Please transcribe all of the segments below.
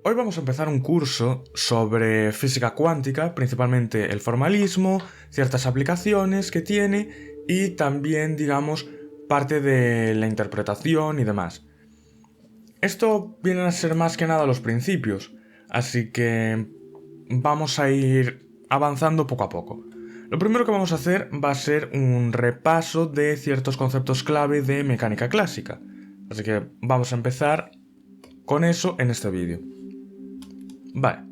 Hoy vamos a empezar un curso sobre física cuántica, principalmente el formalismo, ciertas aplicaciones que tiene y también, digamos, parte de la interpretación y demás. Esto viene a ser más que nada los principios, así que vamos a ir avanzando poco a poco. Lo primero que vamos a hacer va a ser un repaso de ciertos conceptos clave de mecánica clásica, así que vamos a empezar con eso en este vídeo. Vale.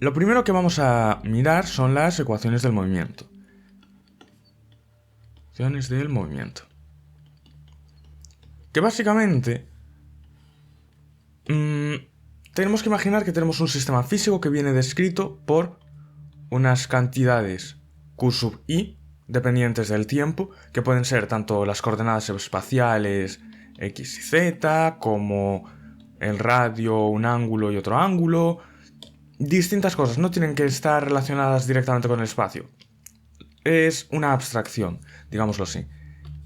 Lo primero que vamos a mirar son las ecuaciones del movimiento. Ecuaciones del movimiento. Que básicamente tenemos que imaginar que tenemos un sistema físico que viene descrito por unas cantidades Q sub i dependientes del tiempo, que pueden ser tanto las coordenadas espaciales x y z, como el radio, un ángulo y otro ángulo. Distintas cosas, no tienen que estar relacionadas directamente con el espacio. Es una abstracción, digámoslo así.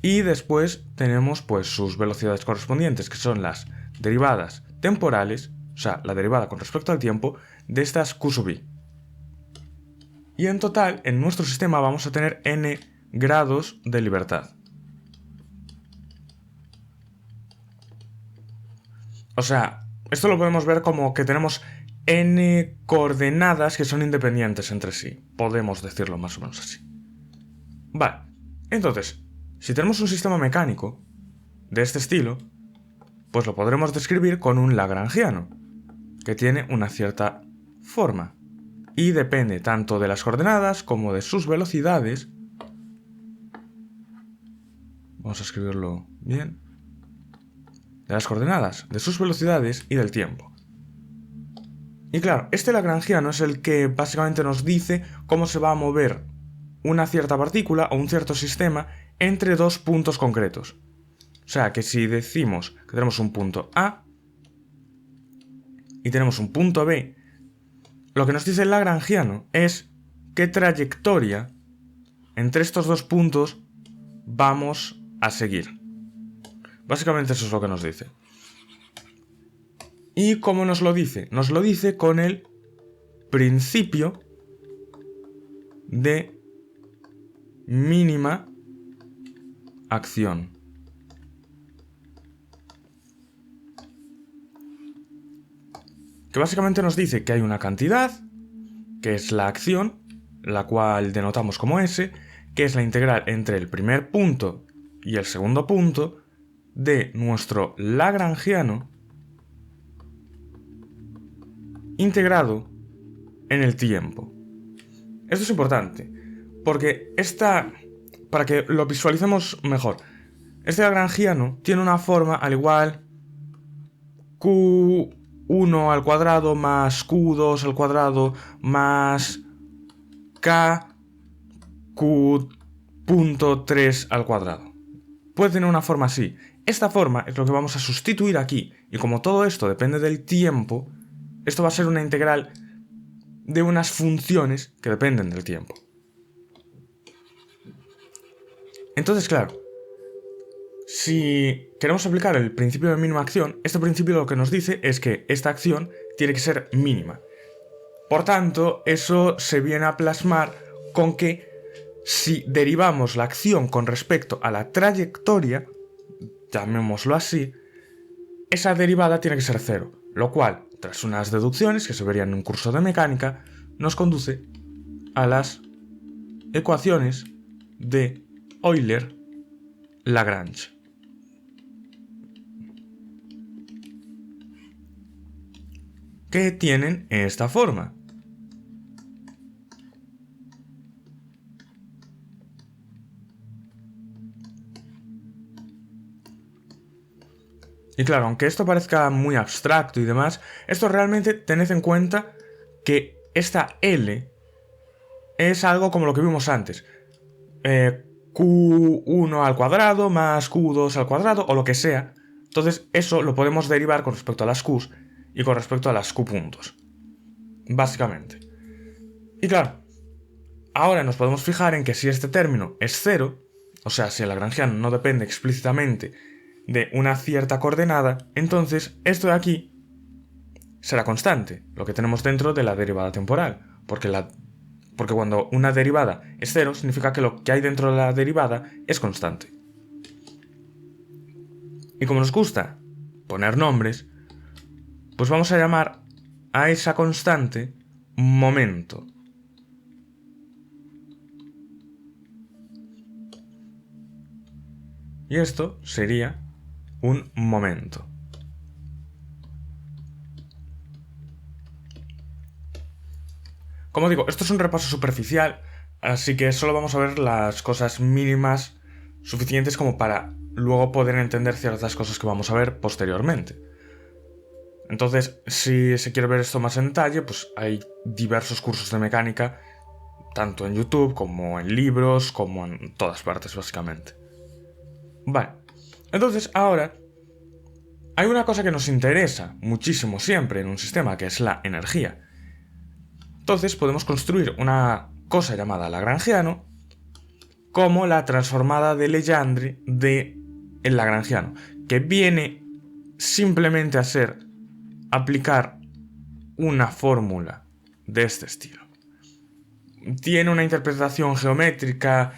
Y después tenemos pues sus velocidades correspondientes, que son las derivadas temporales, o sea, la derivada con respecto al tiempo, de estas Q sub i. Y en total, en nuestro sistema vamos a tener n grados de libertad. O sea, esto lo podemos ver como que tenemos n coordenadas que son independientes entre sí. Podemos decirlo más o menos así. Vale, entonces, si tenemos un sistema mecánico de este estilo, pues lo podremos describir con un lagrangiano, que tiene una cierta forma. Y depende tanto de las coordenadas como de sus velocidades. Vamos a escribirlo bien. De las coordenadas, de sus velocidades y del tiempo. Y claro, este lagrangiano es el que básicamente nos dice cómo se va a mover una cierta partícula o un cierto sistema entre dos puntos concretos. O sea, que si decimos que tenemos un punto A y tenemos un punto B, lo que nos dice el lagrangiano es qué trayectoria entre estos dos puntos vamos a seguir. Básicamente eso es lo que nos dice. ¿Y cómo nos lo dice? Nos lo dice con el principio de mínima acción. Que básicamente nos dice que hay una cantidad, que es la acción, la cual denotamos como S, que es la integral entre el primer punto y el segundo punto de nuestro lagrangiano integrado en el tiempo. Esto es importante, porque para que lo visualicemos mejor, este lagrangiano tiene una forma al igual Q1 al cuadrado más Q2 al cuadrado más K Q.3 al cuadrado. Puede tener una forma así. Esta forma es lo que vamos a sustituir aquí, y como todo esto depende del tiempo, esto va a ser una integral de unas funciones que dependen del tiempo. Entonces, claro, si queremos aplicar el principio de mínima acción, este principio lo que nos dice es que esta acción tiene que ser mínima. Por tanto, eso se viene a plasmar con que si derivamos la acción con respecto a la trayectoria, llamémoslo así, esa derivada tiene que ser cero, lo cual, tras unas deducciones que se verían en un curso de mecánica, nos conduce a las ecuaciones de Euler-Lagrange. Que tienen esta forma. Y claro, aunque esto parezca muy abstracto y demás, esto realmente tened en cuenta que esta L es algo como lo que vimos antes. Q1 al cuadrado más Q2 al cuadrado o lo que sea. Entonces eso lo podemos derivar con respecto a las Qs y con respecto a las Q puntos. Básicamente. Y claro, ahora nos podemos fijar en que si este término es cero, o sea, si el lagrangiano no depende explícitamente de una cierta coordenada, entonces esto de aquí será constante, lo que tenemos dentro de la derivada temporal, porque cuando una derivada es cero, significa que lo que hay dentro de la derivada es constante. Y como nos gusta poner nombres, pues vamos a llamar a esa constante momento. Y esto sería un momento. Como digo, esto es un repaso superficial, así que solo vamos a ver las cosas mínimas suficientes como para luego poder entender ciertas cosas que vamos a ver posteriormente. Entonces, si se quiere ver esto más en detalle, pues hay diversos cursos de mecánica, tanto en YouTube como en libros, como en todas partes, básicamente. Vale, entonces ahora hay una cosa que nos interesa muchísimo siempre en un sistema, que es la energía. Entonces podemos construir una cosa llamada lagrangiano como la transformada de Legendre de el lagrangiano, que viene simplemente a ser aplicar una fórmula de este estilo. Tiene una interpretación geométrica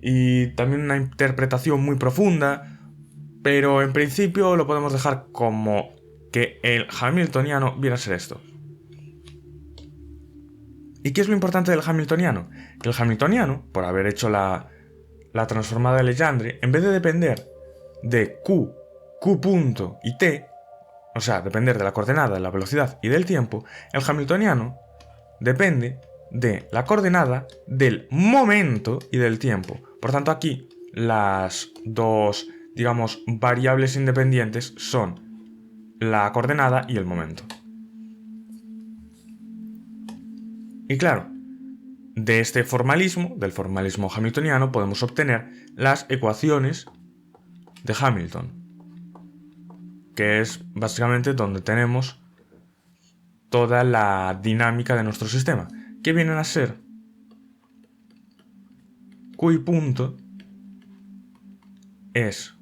y también una interpretación muy profunda, pero en principio lo podemos dejar como que el hamiltoniano viene a ser esto. ¿Y qué es lo importante del hamiltoniano? Que el hamiltoniano, por haber hecho la transformada de Legendre, en vez de depender de q punto y t, o sea, depender de la coordenada, de la velocidad y del tiempo, el hamiltoniano depende de la coordenada, del momento y del tiempo. Por tanto, aquí las dos, digamos, variables independientes son la coordenada y el momento. Y claro, de este formalismo, del formalismo hamiltoniano, podemos obtener las ecuaciones de Hamilton, que es básicamente donde tenemos toda la dinámica de nuestro sistema, que vienen a ser Q punto es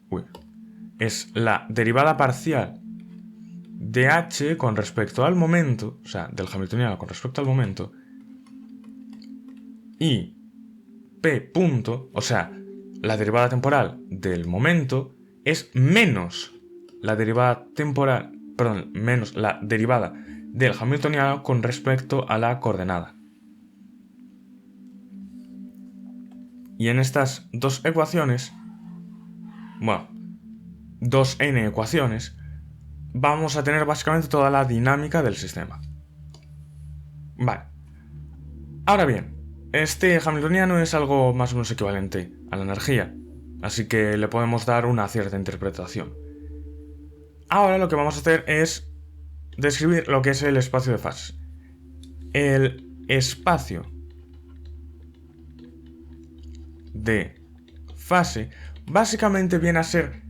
la derivada parcial de h con respecto al momento, o sea, del hamiltoniano con respecto al momento, y p punto, o sea, la derivada temporal del momento, es menos la derivada temporal, perdón, menos la derivada del hamiltoniano con respecto a la coordenada. Y en estas dos ecuaciones, bueno, 2n ecuaciones, vamos a tener básicamente toda la dinámica del sistema. Vale. Ahora bien, este hamiltoniano es algo más o menos equivalente a la energía, así que le podemos dar una cierta interpretación. Ahora lo que vamos a hacer es describir lo que es el espacio de fases. El espacio de fase básicamente viene a ser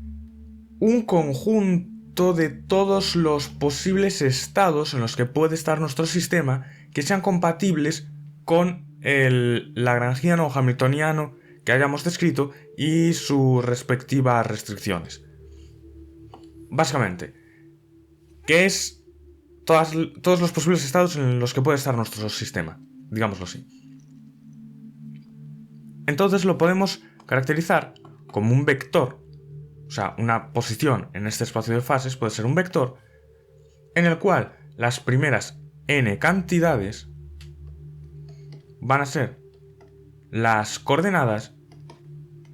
un conjunto de todos los posibles estados en los que puede estar nuestro sistema que sean compatibles con el lagrangiano o hamiltoniano que hayamos descrito y sus respectivas restricciones. Básicamente, que es todos los posibles estados en los que puede estar nuestro sistema, digámoslo así. Entonces lo podemos caracterizar como un vector, o sea, una posición en este espacio de fases puede ser un vector en el cual las primeras n cantidades van a ser las coordenadas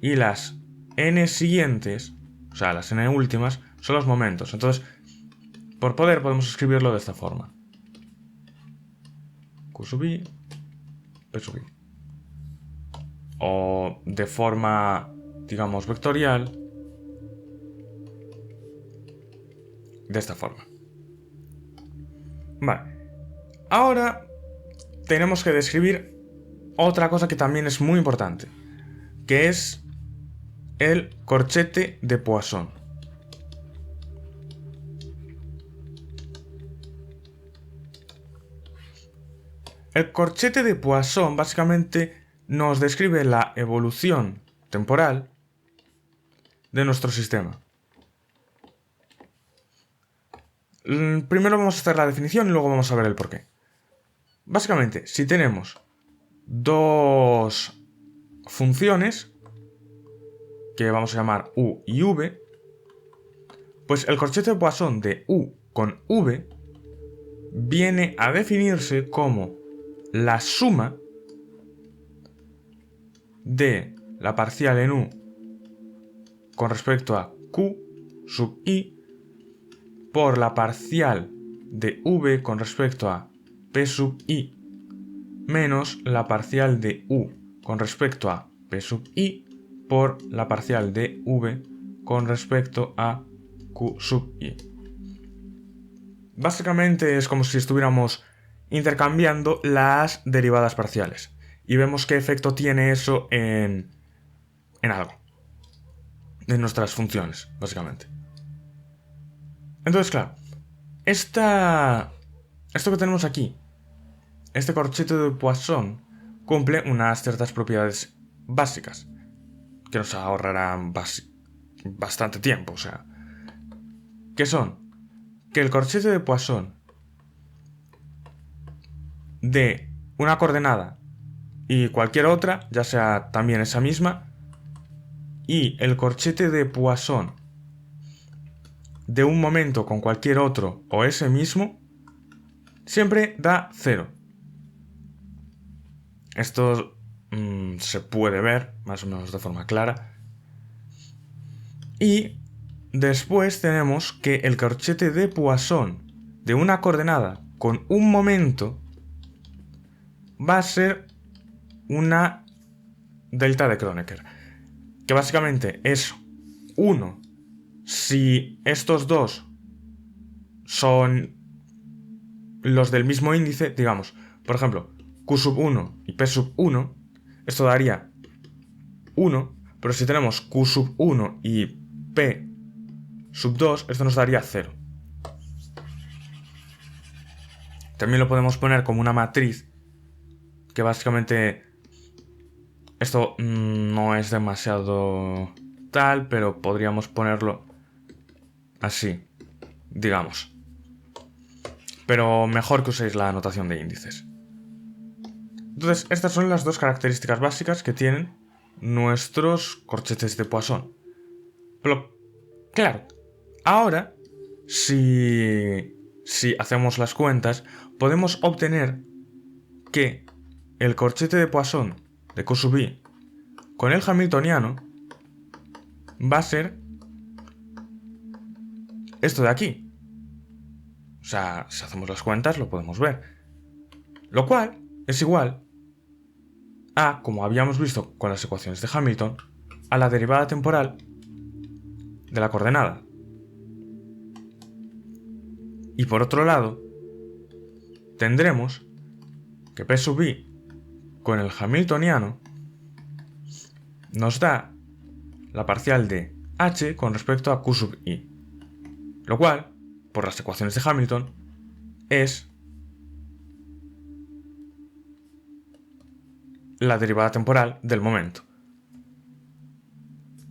y las n siguientes, o sea, las n últimas, son los momentos. Entonces, por poder podemos escribirlo de esta forma. Q sub i, P sub i. O de forma, digamos, vectorial, de esta forma. Vale. Ahora tenemos que describir otra cosa que también es muy importante, que es el corchete de Poisson. El corchete de Poisson básicamente nos describe la evolución temporal de nuestro sistema. Primero vamos a hacer la definición y luego vamos a ver el porqué. Básicamente, si tenemos dos funciones que vamos a llamar u y v, pues el corchete de Poisson de u con v viene a definirse como la suma de la parcial en u con respecto a q sub i por la parcial de v con respecto a p sub i menos la parcial de u con respecto a p sub i por la parcial de v con respecto a q sub i. Básicamente es como si estuviéramos intercambiando las derivadas parciales y vemos qué efecto tiene eso en algo, en nuestras funciones, básicamente. Entonces, claro, esto que tenemos aquí, este corchete de Poisson, cumple unas ciertas propiedades básicas que nos ahorrarán bastante tiempo, o sea, que son que el corchete de Poisson de una coordenada y cualquier otra, ya sea también esa misma, y el corchete de Poisson de un momento con cualquier otro o ese mismo, siempre da 0. Esto se puede ver más o menos de forma clara. Y después tenemos que el corchete de Poisson de una coordenada con un momento va a ser una delta de Kronecker, que básicamente es 1 si estos dos son los del mismo índice, digamos, por ejemplo, q sub 1 y p sub 1, esto daría 1, pero si tenemos q sub 1 y p sub 2, esto nos daría 0. También lo podemos poner como una matriz, que básicamente esto no es demasiado tal, pero podríamos ponerlo así, digamos. Pero mejor que uséis la notación de índices. Entonces, estas son las dos características básicas que tienen nuestros corchetes de Poisson. Pero, claro, ahora, si hacemos las cuentas, podemos obtener que el corchete de Poisson de q sub i con el hamiltoniano va a ser esto de aquí. O sea, si hacemos las cuentas lo podemos ver. Lo cual es igual a, como habíamos visto con las ecuaciones de Hamilton, a la derivada temporal de la coordenada. Y por otro lado, tendremos que p sub i con el hamiltoniano nos da la parcial de h con respecto a q sub i. Lo cual, por las ecuaciones de Hamilton, es la derivada temporal del momento.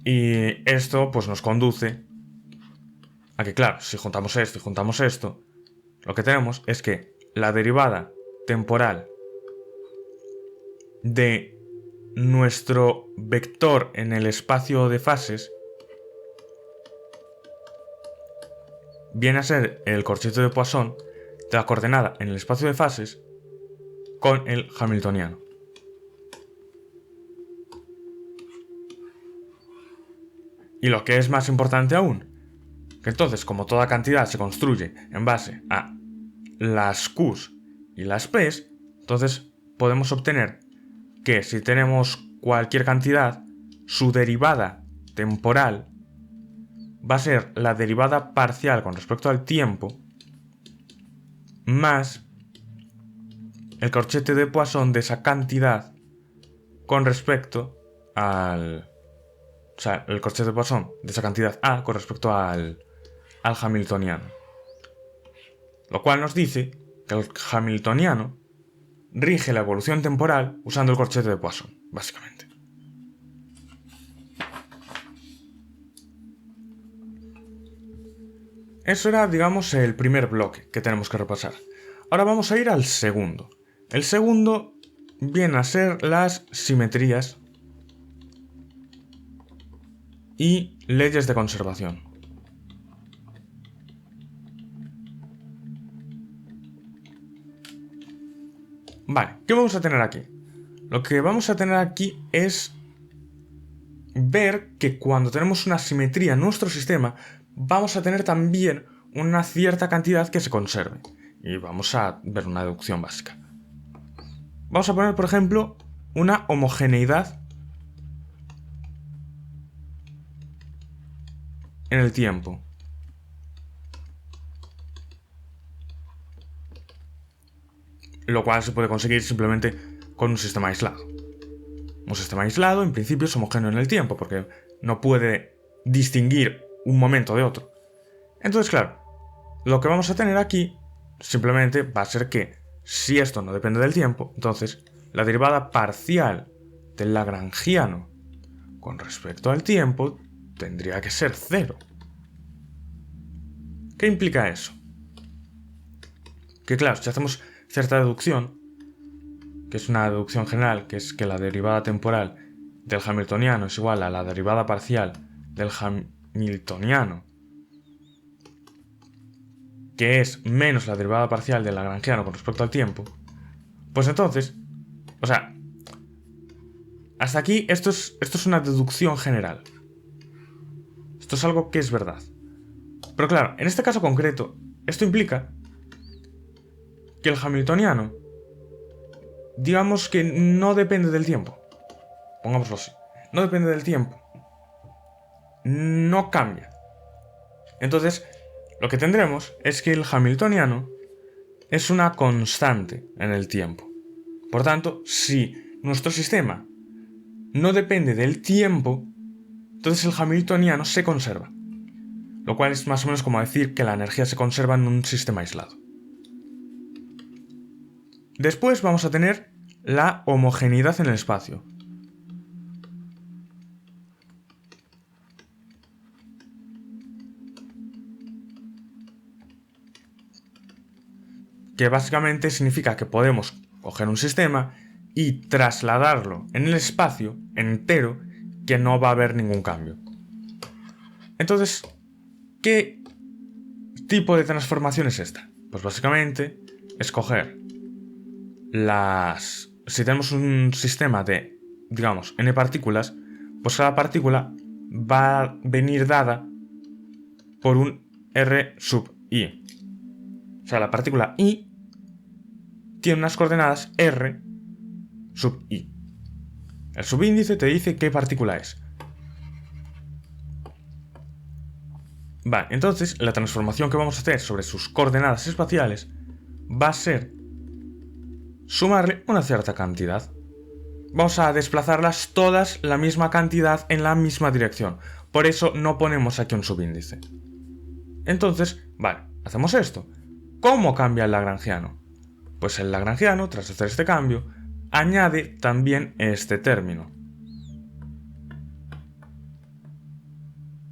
Y esto pues nos conduce a que, claro, si juntamos esto y juntamos esto, lo que tenemos es que la derivada temporal de nuestro vector en el espacio de fases viene a ser el corchete de Poisson de la coordenada en el espacio de fases con el hamiltoniano. Y lo que es más importante aún, que entonces, como toda cantidad se construye en base a las q's y las p's, entonces podemos obtener que si tenemos cualquier cantidad, su derivada temporal va a ser la derivada parcial con respecto al tiempo más el corchete de Poisson de esa cantidad con respecto al... O sea, el corchete de Poisson de esa cantidad A con respecto al hamiltoniano. Lo cual nos dice que el hamiltoniano rige la evolución temporal usando el corchete de Poisson, básicamente. eso era, digamos, el primer bloque que tenemos que repasar. Ahora vamos a ir al segundo. El segundo viene a ser las simetrías y leyes de conservación. Vale, ¿qué vamos a tener aquí? Lo que vamos a tener aquí es ver que cuando tenemos una simetría en nuestro sistema, vamos a tener también una cierta cantidad que se conserve. Y vamos a ver una deducción básica. Vamos a poner, por ejemplo, una homogeneidad en el tiempo. Lo cual se puede conseguir simplemente con un sistema aislado. Un sistema aislado, en principio, es homogéneo en el tiempo, porque no puede distinguir un momento de otro. Entonces, claro, lo que vamos a tener aquí simplemente va a ser que, si esto no depende del tiempo, entonces la derivada parcial del lagrangiano con respecto al tiempo tendría que ser 0. ¿Qué implica eso? Que claro, si hacemos cierta deducción, que es una deducción general, que es que la derivada temporal del hamiltoniano es igual a la derivada parcial del hamiltoniano, que es menos la derivada parcial del lagrangiano con respecto al tiempo, pues entonces, o sea, hasta aquí esto es una deducción general. Esto es algo que es verdad. Pero claro, en este caso concreto, esto implica que el hamiltoniano, digamos que no depende del tiempo. Pongámoslo así. No depende del tiempo. No cambia. Entonces, lo que tendremos es que el hamiltoniano es una constante en el tiempo. Por tanto, si nuestro sistema no depende del tiempo, entonces el hamiltoniano se conserva. Lo cual es más o menos como decir que la energía se conserva en un sistema aislado. Después vamos a tener la homogeneidad en el espacio. Que básicamente significa que podemos coger un sistema y trasladarlo en el espacio entero, que no va a haber ningún cambio. Entonces, ¿qué tipo de transformación es esta? Pues básicamente es coger si tenemos un sistema de, digamos, n partículas, pues cada partícula va a venir dada por un R sub i. O sea, la partícula i tiene unas coordenadas R sub i. El subíndice te dice qué partícula es. Vale, entonces la transformación que vamos a hacer sobre sus coordenadas espaciales va a ser sumarle una cierta cantidad. Vamos a desplazarlas todas la misma cantidad en la misma dirección. Por eso no ponemos aquí un subíndice. Entonces, vale, hacemos esto. ¿Cómo cambia el lagrangiano? Pues el lagrangiano, tras hacer este cambio, añade también este término,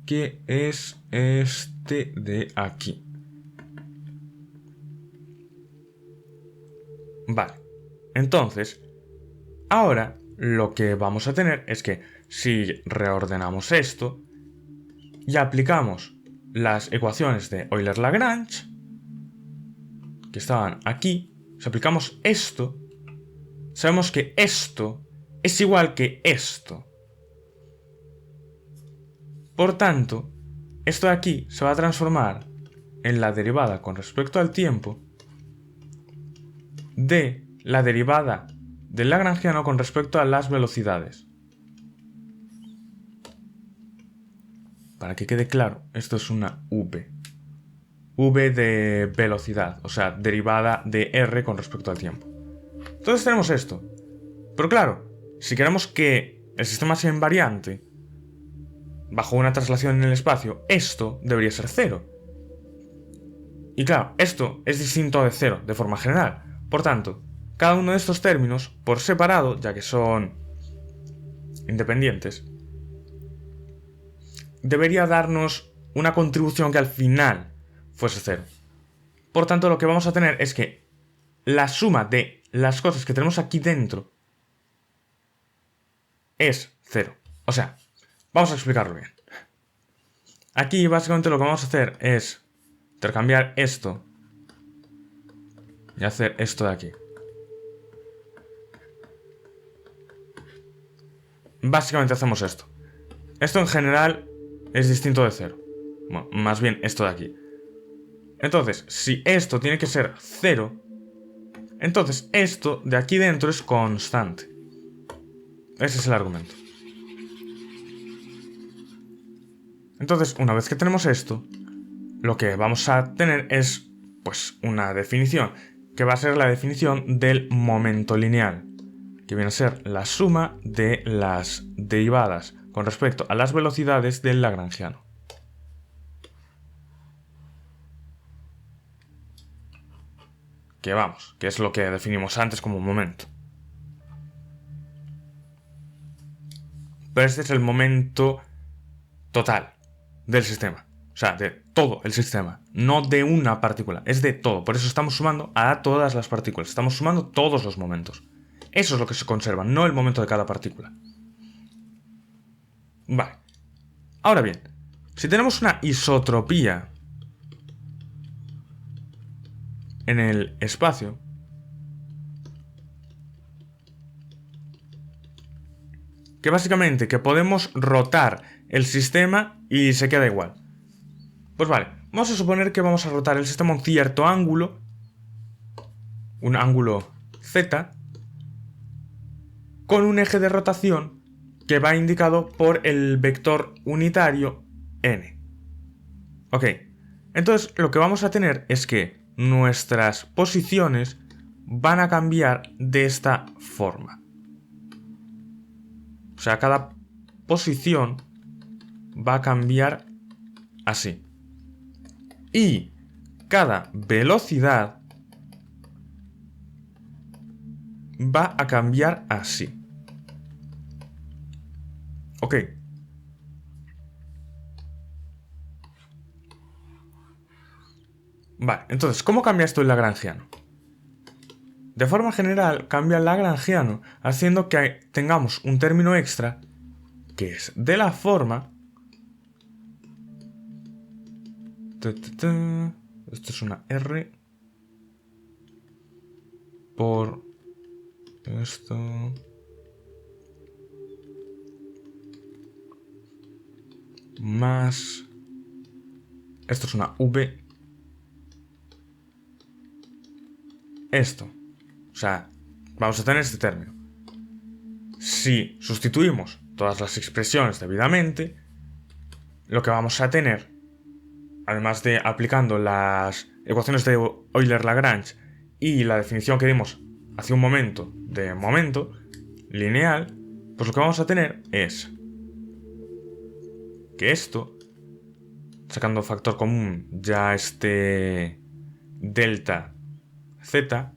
que es este de aquí. Vale, entonces, ahora lo que vamos a tener es que si reordenamos esto y aplicamos las ecuaciones de Euler-Lagrange, que estaban aquí, si aplicamos esto, sabemos que esto es igual que esto. Por tanto, esto de aquí se va a transformar en la derivada con respecto al tiempo de la derivada del lagrangiano con respecto a las velocidades. Para que quede claro, esto es una v. V de velocidad, o sea, derivada de r con respecto al tiempo. Entonces tenemos esto. Pero claro, si queremos que el sistema sea invariante bajo una traslación en el espacio, esto debería ser 0. Y claro, esto es distinto de 0 de forma general. Por tanto, cada uno de estos términos, por separado, ya que son independientes, debería darnos una contribución que al final fuese 0. Por tanto, lo que vamos a tener es que la suma de las cosas que tenemos aquí dentro es 0. O sea, vamos a explicarlo bien. Aquí básicamente lo que vamos a hacer es intercambiar esto y hacer esto de aquí. Básicamente hacemos esto. Esto en general es distinto de 0. Bueno, más bien esto de aquí. Entonces, si esto tiene que ser 0, entonces esto de aquí dentro es constante. Ese es el argumento. Entonces, una vez que tenemos esto, lo que vamos a tener es, pues, una definición, que va a ser la definición del momento lineal, que viene a ser la suma de las derivadas con respecto a las velocidades del lagrangiano. Que vamos, que es lo que definimos antes como momento. Pero este es el momento total del sistema. O sea, de todo el sistema. No de una partícula, es de todo. Por eso estamos sumando a todas las partículas. Estamos sumando todos los momentos. Eso es lo que se conserva, no el momento de cada partícula. Vale. Ahora bien, si tenemos una isotropía en el espacio, que básicamente que podemos rotar el sistema y se queda igual. Pues vale, vamos a suponer que vamos a rotar el sistema un cierto ángulo, un ángulo Z, con un eje de rotación que va indicado por el vector unitario n. Ok, entonces lo que vamos a tener es que nuestras posiciones van a cambiar de esta forma. O sea, cada posición va a cambiar así. Y cada velocidad va a cambiar así. Ok. Vale, entonces, ¿cómo cambia esto el lagrangiano? De forma general, cambia el lagrangiano haciendo que tengamos un término extra que es de la forma... Esto es una R por esto... más... Esto es una V. Esto. O sea, vamos a tener este término. Si sustituimos todas las expresiones debidamente, lo que vamos a tener, además de aplicando las ecuaciones de Euler-Lagrange y la definición que dimos hace un momento de momento lineal, pues lo que vamos a tener es que esto, sacando factor común ya este delta z,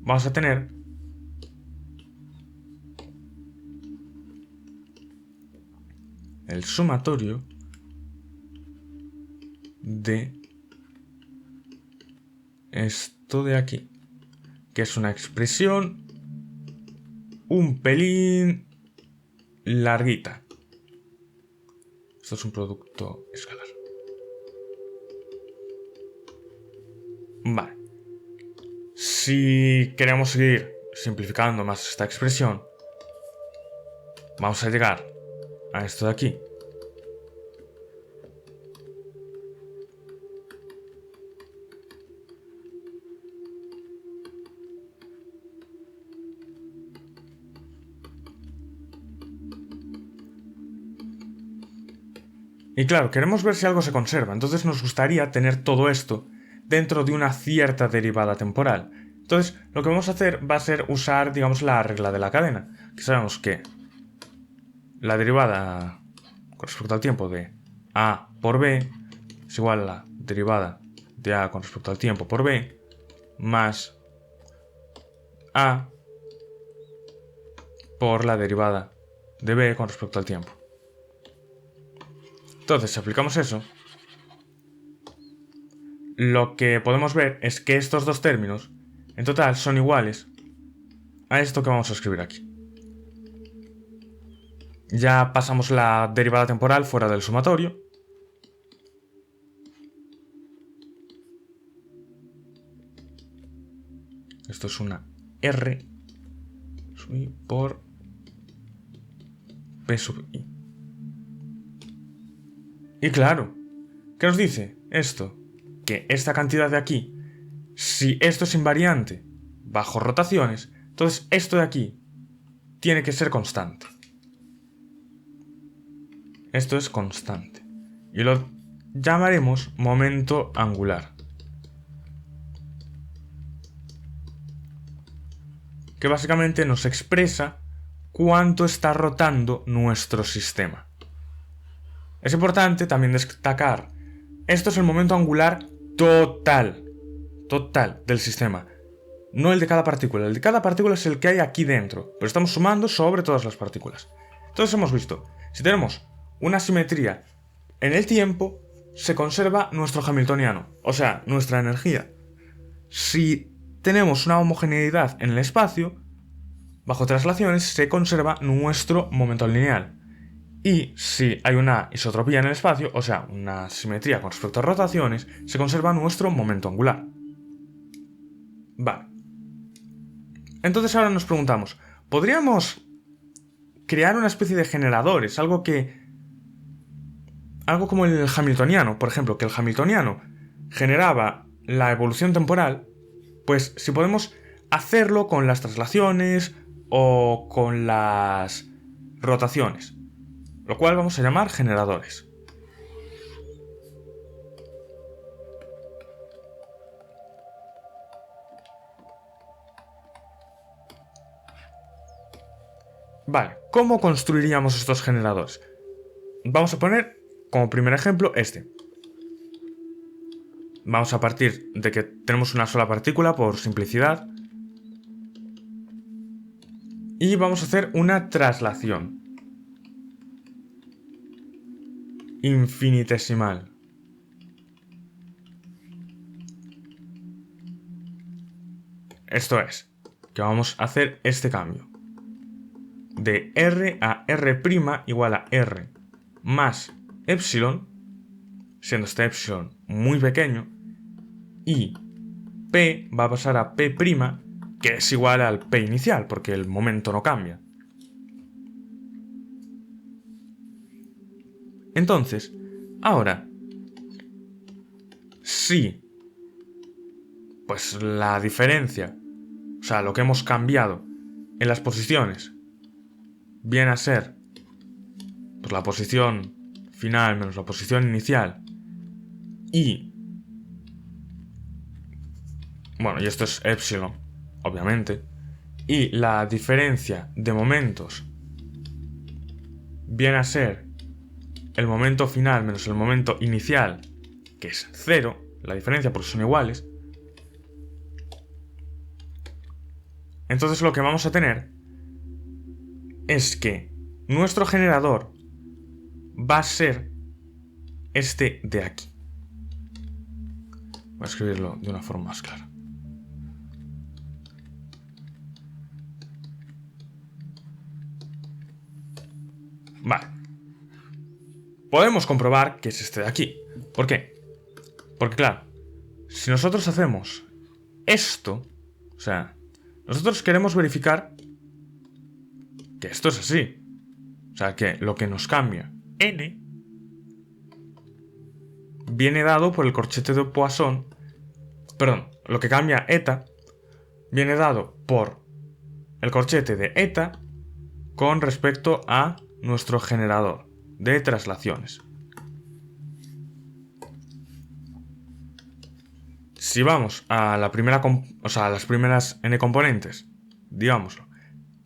vamos a tener el sumatorio de esto de aquí, que es una expresión un pelín larguita. Esto es un producto escalar. Vale. Si queremos seguir simplificando más esta expresión, vamos a llegar a esto de aquí. Y claro, queremos ver si algo se conserva, entonces nos gustaría tener todo esto dentro de una cierta derivada temporal. Entonces, lo que vamos a hacer va a ser usar, digamos, la regla de la cadena, que sabemos que la derivada con respecto al tiempo de A por B es igual a la derivada de A con respecto al tiempo por B más A por la derivada de B con respecto al tiempo. Entonces, si aplicamos eso, lo que podemos ver es que estos dos términos en total son iguales a esto que vamos a escribir aquí. Ya pasamos la derivada temporal fuera del sumatorio. Esto es una R sub i por P sub i. Y claro, ¿qué nos dice esto? Que esta cantidad de aquí, si esto es invariante bajo rotaciones, entonces esto de aquí tiene que ser constante. Esto es constante. Y lo llamaremos momento angular. Que básicamente nos expresa cuánto está rotando nuestro sistema. Es importante también destacar, esto es el momento angular total del sistema. No el de cada partícula. El de cada partícula es el que hay aquí dentro, pero estamos sumando sobre todas las partículas. Entonces hemos visto, si tenemos una simetría en el tiempo, se conserva nuestro hamiltoniano, o sea, nuestra energía. Si tenemos una homogeneidad en el espacio, bajo traslaciones se conserva nuestro momento lineal. Y si hay una isotropía en el espacio, o sea, una simetría con respecto a rotaciones, se conserva nuestro momento angular. Vale. Entonces ahora nos preguntamos, ¿podríamos crear una especie de generadores? Algo como el hamiltoniano, por ejemplo, que el hamiltoniano generaba la evolución temporal, pues si podemos hacerlo con las traslaciones o con las rotaciones, lo cual vamos a llamar generadores. Vale, ¿cómo construiríamos estos generadores? Vamos a poner como primer ejemplo este. Vamos a partir de que tenemos una sola partícula por simplicidad. Y vamos a hacer una traslación infinitesimal. Esto es, que vamos a hacer este cambio. De R a R' igual a R más epsilon, siendo este epsilon muy pequeño, y P va a pasar a P', que es igual al P inicial, porque el momento no cambia. Entonces, ahora, si pues la diferencia, o sea, lo que hemos cambiado en las posiciones, viene a ser pues la posición final menos la posición inicial, y bueno, y esto es epsilon, obviamente, y la diferencia de momentos viene a ser el momento final menos el momento inicial, que es 0, la diferencia porque son iguales. Entonces lo que vamos a tener es que nuestro generador va a ser este de aquí. Voy a escribirlo de una forma más clara. Vale. Podemos comprobar que es este de aquí. ¿Por qué? Porque claro, si nosotros hacemos esto, o sea, nosotros queremos verificar que esto es así. O sea, que lo que nos cambia n viene dado por el corchete de Poisson. Perdón, lo que cambia eta viene dado por el corchete de eta con respecto a nuestro generador de traslaciones. Si vamos a la primera, a las primeras n componentes, digámoslo,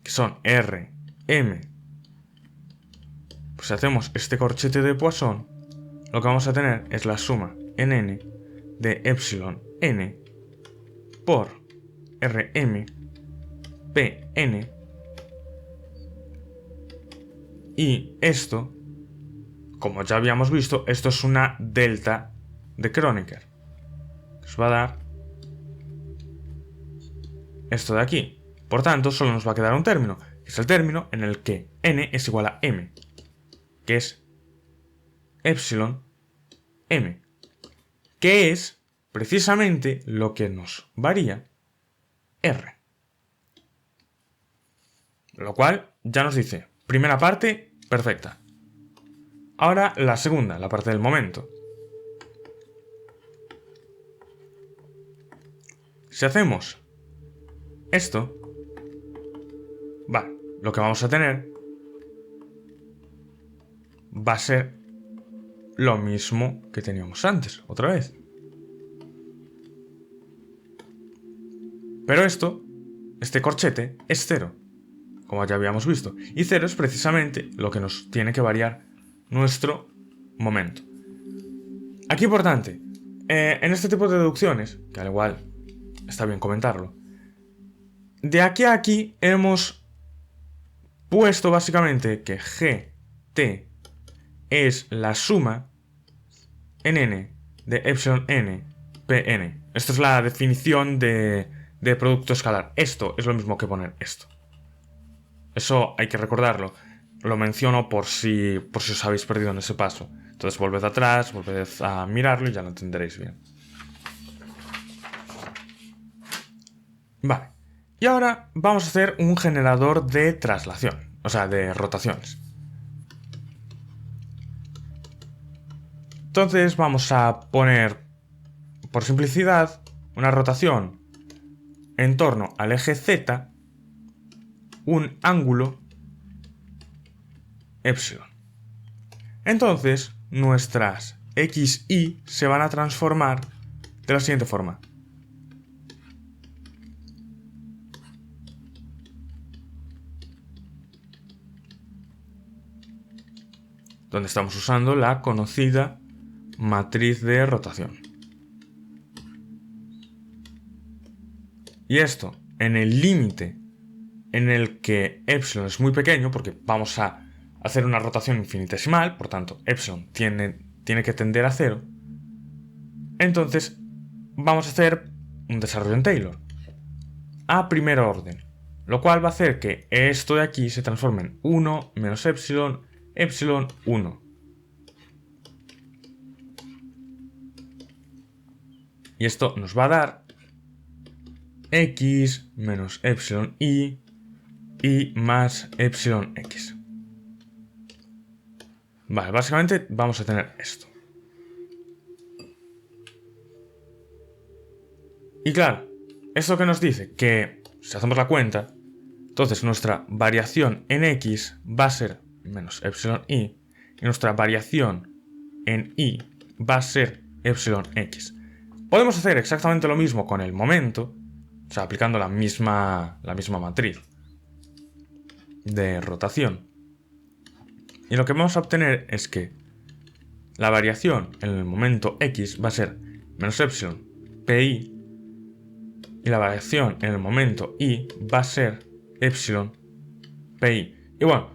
que son R, M, pues si hacemos este corchete de Poisson, lo que vamos a tener es la suma en n de epsilon n por Rm Pn, y esto, como ya habíamos visto, esto es una delta de Kronecker. nos va a dar esto de aquí. Por tanto, solo nos va a quedar un término, que es el término en el que n es igual a m, que es epsilon m, que es precisamente lo que nos varía r. Lo cual ya nos dice, primera parte, perfecta. Ahora la segunda, la parte del momento. Si hacemos esto, vale, lo que vamos a tener va a ser lo mismo que teníamos antes, otra vez. Pero este corchete es 0, como ya habíamos visto. Y 0 es precisamente lo que nos tiene que variar nuestro momento. Aquí importante, en este tipo de deducciones, que al igual está bien comentarlo, de aquí a aquí hemos puesto básicamente que gt es la suma en n de epsilon n pn. Esto es la definición de producto escalar. Esto es lo mismo que poner esto. Eso hay que recordarlo. Lo menciono por si os habéis perdido en ese paso. Entonces volved atrás, volved a mirarlo y ya lo entenderéis bien. Vale. Y ahora vamos a hacer un generador de traslación. O sea, de rotaciones. Entonces vamos a poner, por simplicidad, una rotación en torno al eje Z, un ángulo epsilon. Entonces, nuestras x, y se van a transformar de la siguiente forma. Donde estamos usando la conocida matriz de rotación. Y esto, en el límite en el que epsilon es muy pequeño, porque vamos a hacer una rotación infinitesimal, por tanto, epsilon tiene que tender a 0, entonces vamos a hacer un desarrollo en Taylor a primer orden, lo cual va a hacer que esto de aquí se transforme en 1 menos epsilon, epsilon 1. Y esto nos va a dar x menos epsilon y más epsilon x. Vale, básicamente vamos a tener esto. Y claro, esto que nos dice que si hacemos la cuenta, entonces nuestra variación en x va a ser menos epsilon y nuestra variación en y va a ser epsilon x. Podemos hacer exactamente lo mismo con el momento, o sea, aplicando la misma matriz de rotación. Y lo que vamos a obtener es que la variación en el momento x va a ser menos epsilon pi y la variación en el momento y va a ser epsilon pi. Y bueno,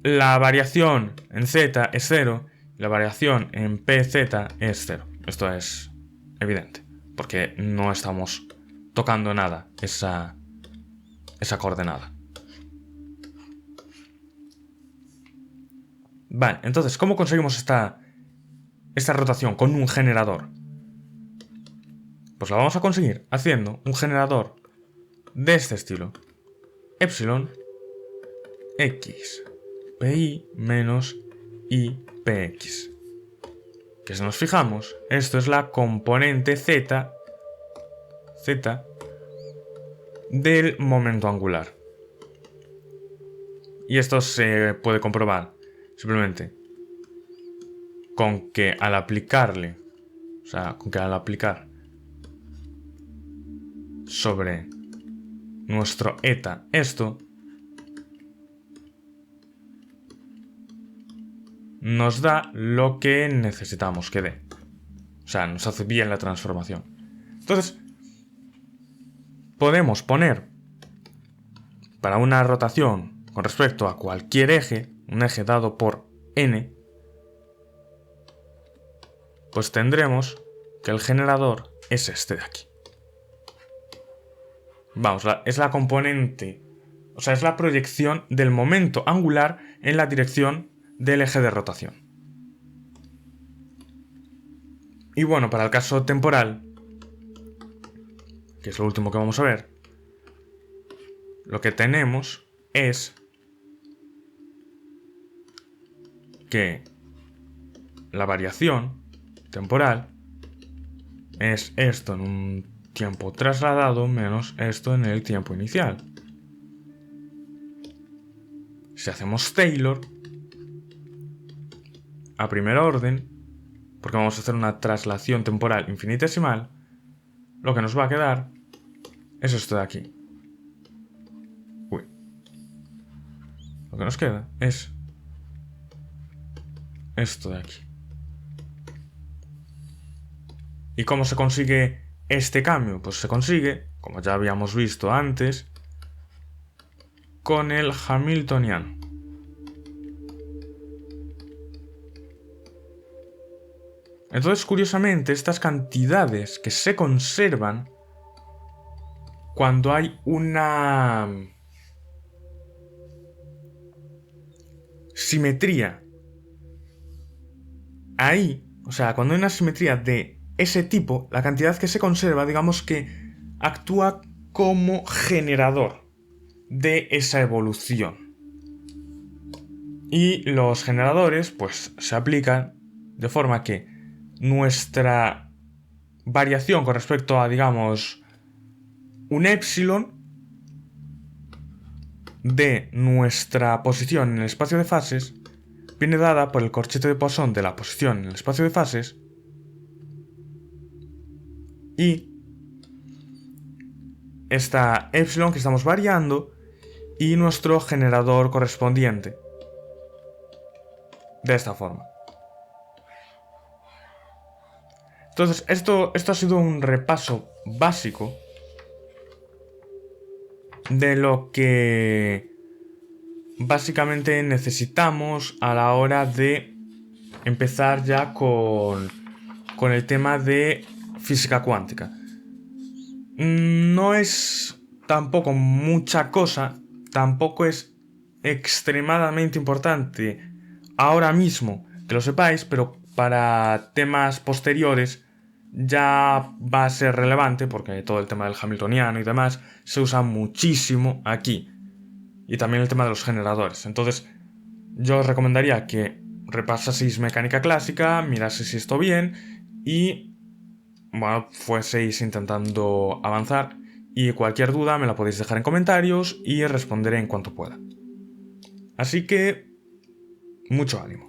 la variación en z es 0 y la variación en pz es 0. Esto es evidente, porque no estamos tocando nada esa coordenada. Vale, entonces, ¿cómo conseguimos esta rotación con un generador? Pues la vamos a conseguir haciendo un generador de este estilo. Epsilon x pi menos i px. Que si nos fijamos, esto es la componente z del momento angular. Y esto se puede comprobar simplemente con que al aplicar sobre nuestro eta esto, nos da lo que necesitamos que dé. O sea, nos hace bien la transformación. Entonces, podemos poner para una rotación con respecto a cualquier eje, un eje dado por n, pues tendremos que el generador es este de aquí. Vamos, es la componente, o sea, es la proyección del momento angular en la dirección del eje de rotación. Y bueno, para el caso temporal, que es lo último que vamos a ver, lo que tenemos es que la variación temporal es esto en un tiempo trasladado menos esto en el tiempo inicial. Si hacemos Taylor a primer orden, porque vamos a hacer una traslación temporal infinitesimal, lo que nos va a quedar es esto de aquí. Uy. Lo que nos queda es esto de aquí. ¿Y cómo se consigue este cambio? Pues se consigue, como ya habíamos visto antes, con el Hamiltoniano. Entonces, curiosamente, estas cantidades que se conservan cuando hay una simetría ahí, o sea, cuando hay una simetría de ese tipo, la cantidad que se conserva, digamos que actúa como generador de esa evolución. Y los generadores, pues, se aplican de forma que nuestra variación con respecto a, digamos, un épsilon de nuestra posición en el espacio de fases viene dada por el corchete de Poisson de la posición en el espacio de fases y esta epsilon que estamos variando y nuestro generador correspondiente. De esta forma. Entonces, esto ha sido un repaso básico de lo que básicamente necesitamos a la hora de empezar ya con el tema de física cuántica. No es tampoco mucha cosa, tampoco es extremadamente importante ahora mismo que lo sepáis, pero para temas posteriores ya va a ser relevante porque todo el tema del Hamiltoniano y demás se usa muchísimo aquí. Y también el tema de los generadores. Entonces, yo os recomendaría que repasaseis mecánica clásica, miraseis esto bien y, bueno, fueseis intentando avanzar. Y cualquier duda me la podéis dejar en comentarios y responderé en cuanto pueda. Así que, mucho ánimo.